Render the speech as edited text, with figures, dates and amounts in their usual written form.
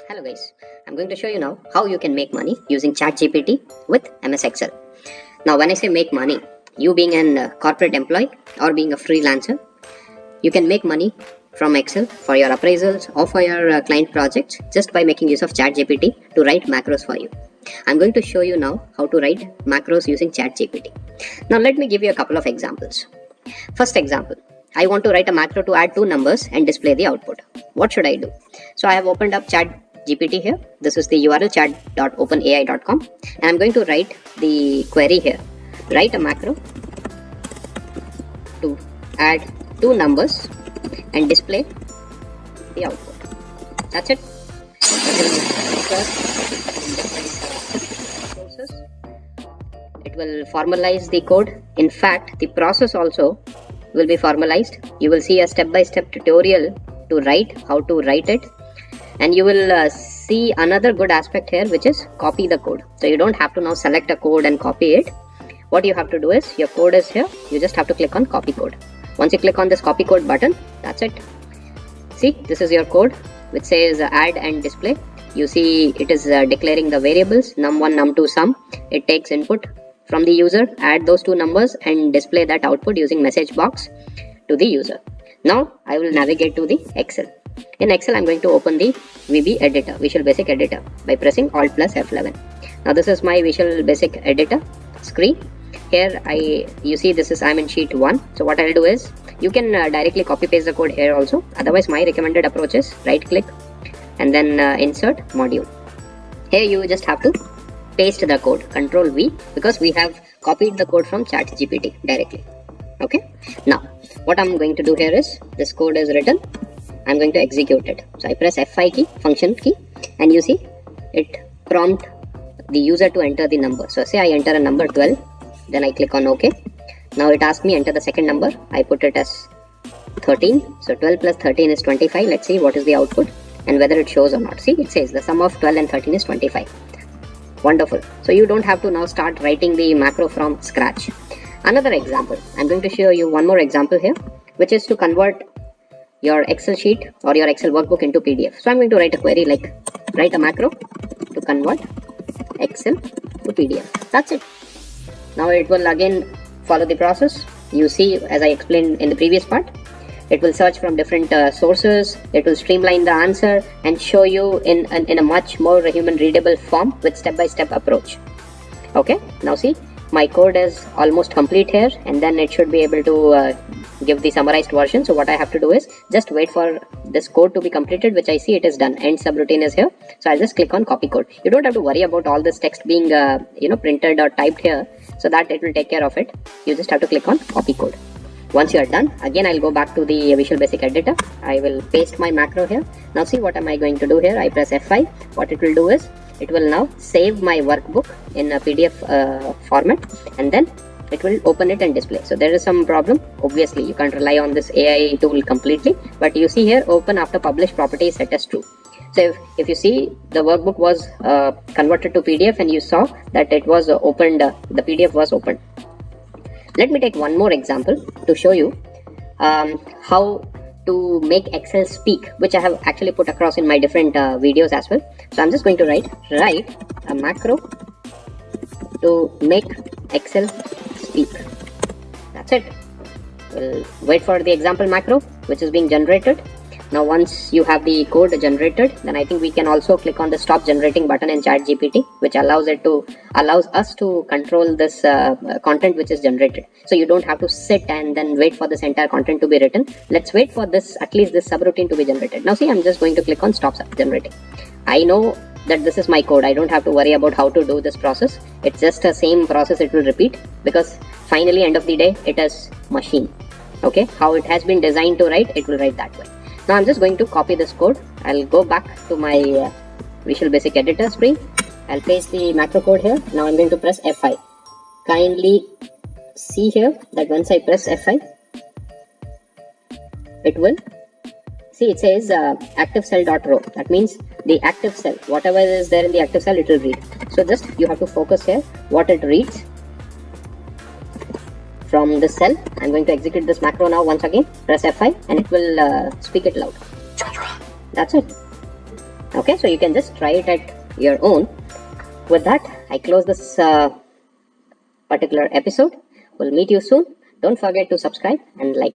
Hello guys, I'm going to show you now how you can make money using ChatGPT with MS Excel. Now when I say make money, you being an corporate employee or being a freelancer, you can make money from Excel for your appraisals or for your client projects just by making use of ChatGPT to write macros for you. I'm going to show you now how to write macros using ChatGPT. Now let me give you a couple of examples. First example, I want to write a macro to add two numbers and display the output. What should I do? So I have opened up ChatGPT here. This is the URL chat.openai.com and I'm going to write the query here. Write a macro to add two numbers and display the output. That's it. It will formalize the code. In fact, the process also will be formalized. You will see a step-by-step tutorial to write how to write it, and you will see another good aspect here, which is copy the code. So you don't have to now select a code and copy it. What you have to do is, your code is here, you just have to click on copy code. Once you click on this copy code button, that's it. See, this is your code which says add and display. You see it is declaring the variables num1, num2, sum. It takes input from the user, add those two numbers and display that output using message box to the user. Now I will navigate to the Excel. In Excel, I'm going to open the VB editor, Visual Basic Editor, by pressing Alt plus F11. Now this is my Visual Basic Editor screen. Here you see this is I'm in sheet 1. So what I'll do is, you can directly copy paste the code here also. Otherwise, my recommended approach is right click and then insert module. Here you just have to paste the code, Control V, because we have copied the code from ChatGPT directly. Okay. Now what I'm going to do here is, this code is written, I'm going to execute it. So I press F5 key, function key, and you see it prompt the user to enter the number. So say I enter a number 12, then I click on OK. Now it asks me enter the second number. I put it as 13. So 12 plus 13 is 25. Let's see what is the output and whether it shows or not. See, it says the sum of 12 and 13 is 25. Wonderful. So you don't have to now start writing the macro from scratch. Another example, I'm going to show you one more example here, which is to convert your Excel sheet or your Excel workbook into PDF. So I'm going to write a query like write a macro to convert Excel to PDF. That's it. Now it will again follow the process. You see, as I explained in the previous part, it will search from different sources. It will streamline the answer and show you in a much more human readable form with step-by-step approach. Okay, now see, my code is almost complete here, and then it should be able to give the summarized version. So what I have to do is just wait for this code to be completed, which I see it is done. End subroutine is here, so I'll just click on copy code. You don't have to worry about all this text being printed or typed here, so that it will take care of it. You just have to click on copy code. Once you are done, again I'll go back to the Visual Basic Editor. I will paste my macro here. Now see, what am I going to do here? I press F5. What it will do is, it will now save my workbook in a PDF format, and then it will open it and display. So there is some problem. Obviously you can't rely on this AI tool completely, but you see here, open after published property is set as true. So if you see, the workbook was converted to PDF, and you saw that it was opened, the PDF was opened. Let me take one more example to show you how to make Excel speak, which I have actually put across in my different videos as well. So I'm just going to write a macro to make Excel speak. That's it. We'll wait for the example macro, which is being generated. Now once you have the code generated, then I think we can also click on the stop generating button in ChatGPT, which allows us to control this content which is generated. So you don't have to sit and then wait for this entire content to be written. Let's wait for this, at least this subroutine, to be generated. Now see, I'm just going to click on stop generating. I know that this is my code. I don't have to worry about how to do this process. It's just the same process it will repeat, because finally, end of the day, it is machine. Okay, how it has been designed to write, it will write that way. Now I'm just going to copy this code. I'll go back to my Visual Basic Editor screen. I'll paste the macro code here. Now I'm going to press F5. Kindly see here that once I press F5, it will see, it says active cell.row. That means the active cell, whatever is there in the active cell, it will read. So just you have to focus here what it reads from this cell. I'm going to execute this macro now once again. Press F5 and it will speak it loud. That's it. Okay, so you can just try it at your own. With that, I close this particular episode. We'll meet you soon. Don't forget to subscribe and like.